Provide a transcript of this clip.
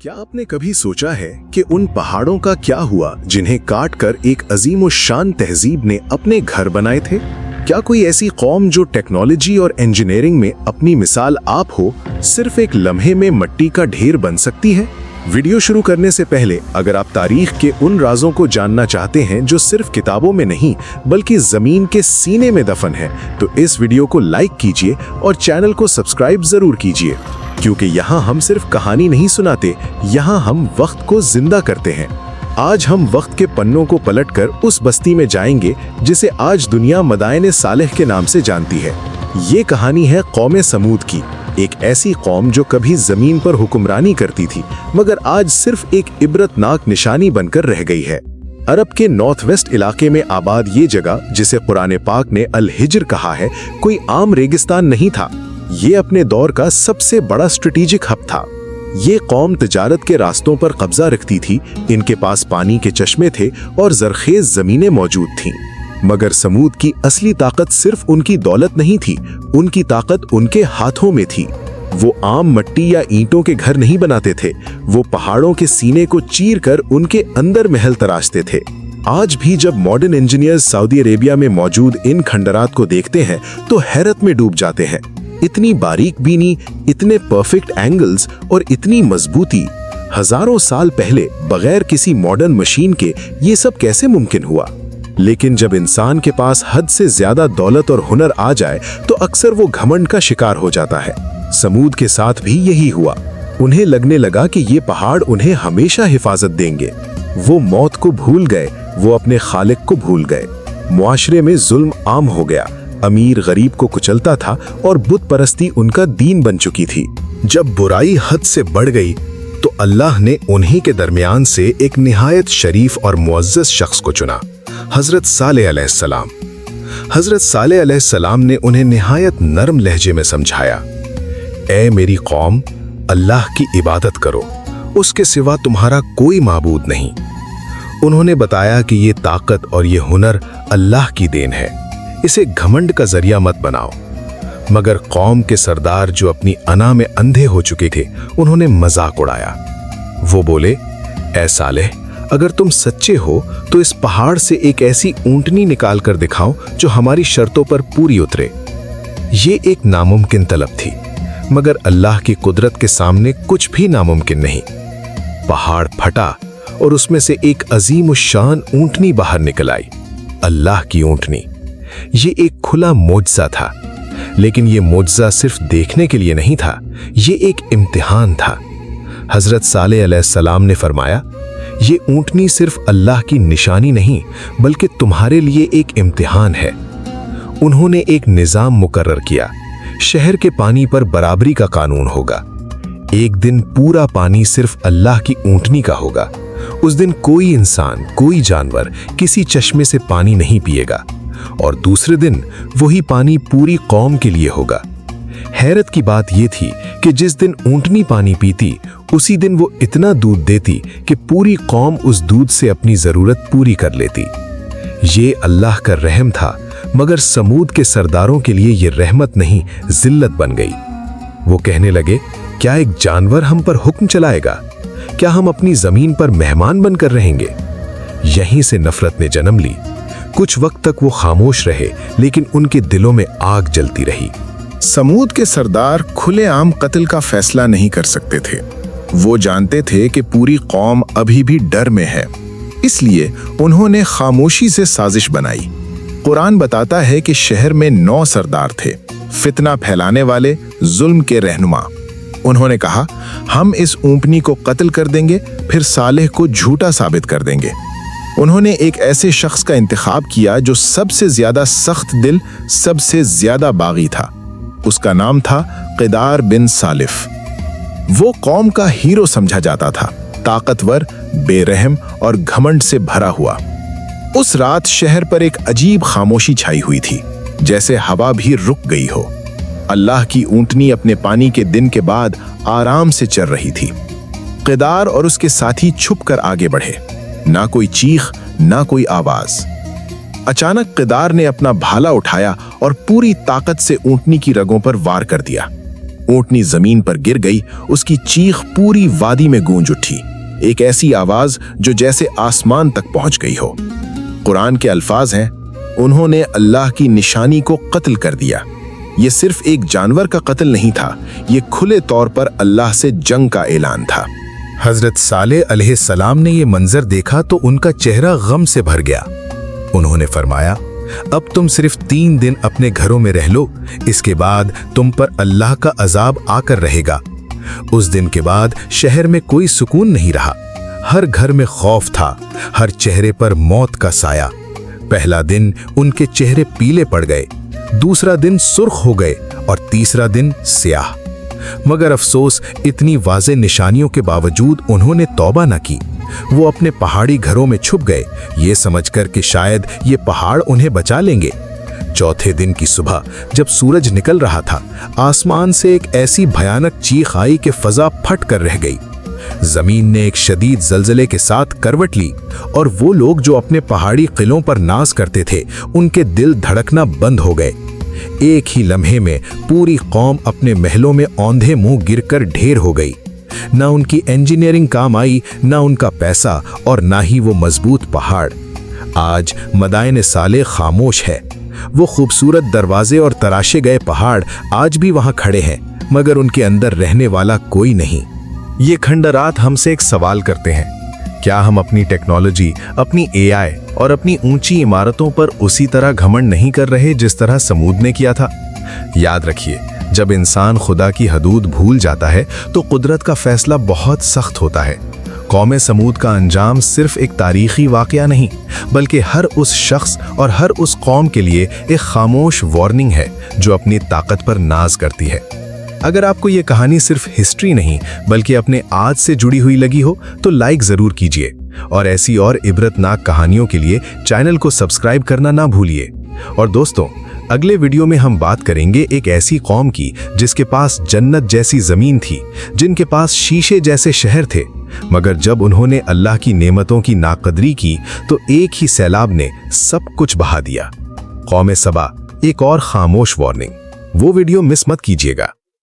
क्या आपने कभी सोचा है कि उन पहाड़ों का क्या हुआ जिन्हें काट कर एक अजीम शान तहजीब ने अपने घर बनाए थे? क्या कोई ऐसी कौम जो टेक्नोलॉजी और इंजीनियरिंग में अपनी मिसाल आप हो, सिर्फ एक लम्हे में मिट्टी का ढेर बन सकती है? वीडियो शुरू करने से पहले अगर आप तारीख के उन राजों को जानना चाहते हैं जो सिर्फ किताबों में नहीं बल्कि जमीन के सीने में दफन है, तो इस वीडियो को लाइक कीजिए और चैनल को सब्सक्राइब जरूर कीजिए, क्योंकि यहाँ हम सिर्फ कहानी नहीं सुनाते, यहाँ हम वक्त को जिंदा करते हैं। आज हम वक्त के पन्नों को पलटकर उस बस्ती में जाएंगे जिसे आज दुनिया मदायने सालेह के नाम से जानती है। ये कहानी है कौमे समूद की, एक ऐसी कौम जो कभी जमीन पर हुक्मरानी करती थी मगर आज सिर्फ एक इबरतनाक निशानी बनकर रह गई है। अरब के नॉर्थ वेस्ट इलाके में आबाद ये जगह, जिसे कुरान पाक ने अल हिज्र कहा है, कोई आम रेगिस्तान नहीं था। ये अपने दौर का सबसे बड़ा स्ट्रेटेजिक हब था। ये कौम तिजारत के रास्तों पर कब्जा रखती थी, इनके पास पानी के चश्मे थे और जरखेज जमीनें मौजूद थीं। मगर समूद की असली ताकत सिर्फ उनकी दौलत नहीं थी, उनकी ताकत उनके हाथों में थी। वो आम मिट्टी या ईंटों के घर नहीं बनाते थे, वो पहाड़ों के सीने को चीर कर उनके अंदर महल तराशते थे। आज भी जब मॉडर्न इंजीनियर्स सऊदी अरेबिया में मौजूद इन खंडरात को देखते हैं तो हैरत में डूब जाते हैं। इतनी बारीक बीनी, इतने परफेक्ट एंगल्स और इतनी मजबूती, हजारों साल पहले बगैर किसी मॉडर्न मशीन के ये सब कैसे मुमकिन हुआ? लेकिन जब इंसान के पास हद से ज्यादा दौलत और हुनर आ जाए तो अक्सर वो घमंड का शिकार हो जाता है। समूद के साथ भी यही हुआ। उन्हें लगने लगा कि ये पहाड़ उन्हें हमेशा हिफाजत देंगे। वो मौत को भूल गए, वो अपने खालिक को भूल गए। मुआशरे में जुल्म आम हो गया, अमीर गरीब को कुचलता था और बुत परस्ती उनका दीन बन चुकी थी। जब बुराई हद से बढ़ गई तो अल्लाह ने उन्हीं के दरमियान से एक निहायत शरीफ और मुअज़्ज़ज़ शख्स को चुना, हजरत सालेह अलैहिस्सलाम। हजरत सालेह अलैहिस्सलाम ने उन्हें निहायत नरम लहजे में समझाया, ऐ मेरी कौम, अल्लाह की इबादत करो, उसके सिवा तुम्हारा कोई माबूद नहीं। उन्होंने बताया कि ये ताकत और ये हुनर अल्लाह की देन है, इसे घमंड का जरिया मत बनाओ। मगर कौम के सरदार जो अपनी अना में अंधे हो चुके थे, उन्होंने मजाक उड़ाया। वो बोले, ऐ सालेह, अगर तुम सच्चे हो तो इस पहाड़ से एक ऐसी ऊंटनी निकाल कर दिखाओ जो हमारी शर्तों पर पूरी उतरे। ये एक नामुमकिन तलब थी, मगर अल्लाह की कुदरत के सामने कुछ भी नामुमकिन नहीं। पहाड़ फटा और उसमें से एक अजीम शान ऊंटनी बाहर निकल आई, अल्लाह की ऊंटनी। ये एक खुला मोजज़ा था, लेकिन ये मोजज़ा सिर्फ देखने के लिए नहीं था, ये एक इम्तिहान था। हजरत सालेह अलैहिस्सलाम ने फरमाया, ये ऊंटनी सिर्फ अल्लाह की निशानी नहीं बल्कि तुम्हारे लिए एक इम्तिहान है। उन्होंने एक निज़ाम मुकर्रर किया, शहर के पानी पर बराबरी का कानून होगा। एक दिन पूरा पानी सिर्फ अल्लाह की ऊंटनी का होगा। उस दिन कोई इंसान, कोई जानवर किसी चश्मे से पानी नहीं पिएगा, और दूसरे दिन वही पानी पूरी कौम के लिए होगा। हैरत की बात यह थी कि जिस दिन ऊंटनी पानी पीती, उसी दिन वो इतना दूध देती कि पूरी कौम उस दूध से अपनी जरूरत पूरी कर लेती। ये अल्लाह का रहम था, मगर समूद के सरदारों के लिए ये रहमत नहीं, जिल्लत बन गई। वो कहने लगे, क्या एक जानवर हम पर हुक्म चलाएगा? क्या हम अपनी जमीन पर मेहमान बनकर रहेंगे? यहीं से नफरत ने जन्म ली। कुछ वक्त तक वो खामोश रहे, लेकिन उनके दिलों में आग जलती रही। समूद के सरदार खुलेआम कत्ल का फैसला नहीं कर सकते थे। वो जानते थे कि पूरी कौम अभी भी डर में है, इसलिए उन्होंने खामोशी से साजिश बनाई। कुरान बताता है कि शहर में 9 सरदार थे, फितना फैलाने वाले, जुल्म के रहनुमा। उन्होंने कहा, हम इस ऊंटनी को कत्ल कर देंगे, फिर सालेह को झूठा साबित कर देंगे। उन्होंने एक ऐसे शख्स का इंतखाब किया जो सबसे ज्यादा सख्त दिल, सबसे ज्यादा बागी था। उसका नाम था क़िदार बिन सालिफ। वो कौम का हीरो समझा जाता था, ताकतवर, बेरहम और घमंड से भरा हुआ। उस रात शहर पर एक अजीब खामोशी छाई हुई थी, जैसे हवा भी रुक गई हो। अल्लाह की ऊंटनी अपने पानी के दिन के बाद आराम से चल रही थी। क़िदार और उसके साथी छुप कर आगे बढ़े, ना कोई चीख, ना कोई आवाज। अचानक क़िदार ने अपना भाला उठाया और पूरी ताकत से ऊंटनी की रगों पर वार कर दिया। ऊँटनी जमीन पर गिर गई, उसकी चीख पूरी वादी में गूंज उठी, एक ऐसी आवाज जो जैसे आसमान तक पहुंच गई हो। कुरान के अल्फाज हैं, उन्होंने अल्लाह की निशानी को कत्ल कर दिया। ये सिर्फ एक जानवर का कत्ल नहीं था, ये खुले तौर पर अल्लाह से जंग का ऐलान था। हजरत सालेह अलैहिस्सलाम ने ये मंजर देखा तो उनका चेहरा गम से भर गया। उन्होंने फरमाया, अब तुम सिर्फ 3 दिन अपने घरों में रह लो, इसके बाद तुम पर अल्लाह का अजाब आकर रहेगा। उस दिन के बाद शहर में कोई सुकून नहीं रहा, हर घर में खौफ था, हर चेहरे पर मौत का साया। पहला दिन उनके चेहरे पीले पड़ गए, दूसरा दिन सुर्ख हो गए और तीसरा दिन स्याह। मगर अफसोस, इतनी वाज़े निशानियों के बावजूद उन्होंने तौबा न की। वो अपने पहाड़ी घरों में छुप गए, ये समझकर कि शायद ये पहाड़ उन्हें बचा लेंगे। चौथे दिन की सुबह जब सूरज निकल रहा था, आसमान से एक ऐसी भयानक चीख आई कि फजा फट कर रह गई। जमीन ने एक शदीद जलजले के साथ करवट ली और वो लोग जो अपने पहाड़ी किलों पर नाज करते थे, उनके दिल धड़कना बंद हो गए। एक ही लम्हे में पूरी कौम अपने महलों में औंधे मुंह गिरकर ढेर हो गई। न उनकी इंजीनियरिंग काम आई, न उनका पैसा और ना ही वो मजबूत पहाड़। आज मदाइन सालेह खामोश है। वो खूबसूरत दरवाजे और तराशे गए पहाड़ आज भी वहां खड़े हैं, मगर उनके अंदर रहने वाला कोई नहीं। ये खंडरात हमसे एक सवाल करते हैं, क्या हम अपनी टेक्नोलॉजी, अपनी एआई और अपनी ऊंची इमारतों पर उसी तरह घमंड नहीं कर रहे जिस तरह समूद ने किया था? याद रखिए, जब इंसान खुदा की हदूद भूल जाता है तो कुदरत का फैसला बहुत सख्त होता है। कौम समूद का अंजाम सिर्फ एक तारीखी वाकया नहीं, बल्कि हर उस शख्स और हर उस कौम के लिए एक खामोश वार्निंग है जो अपनी ताकत पर नाज करती है। अगर आपको ये कहानी सिर्फ हिस्ट्री नहीं बल्कि अपने आज से जुड़ी हुई लगी हो तो लाइक जरूर कीजिए और ऐसी और इबरतनाक कहानियों के लिए चैनल को सब्सक्राइब करना ना भूलिए। और दोस्तों, अगले वीडियो में हम बात करेंगे एक ऐसी कौम की जिसके पास जन्नत जैसी जमीन थी, जिनके पास शीशे जैसे शहर थे, मगर जब उन्होंने अल्लाह की नेमतों की नाकदरी की तो एक ही सैलाब ने सब कुछ बहा दिया। कौम सबा, एक और खामोश वार्निंग। वो वीडियो मिस मत कीजिएगा।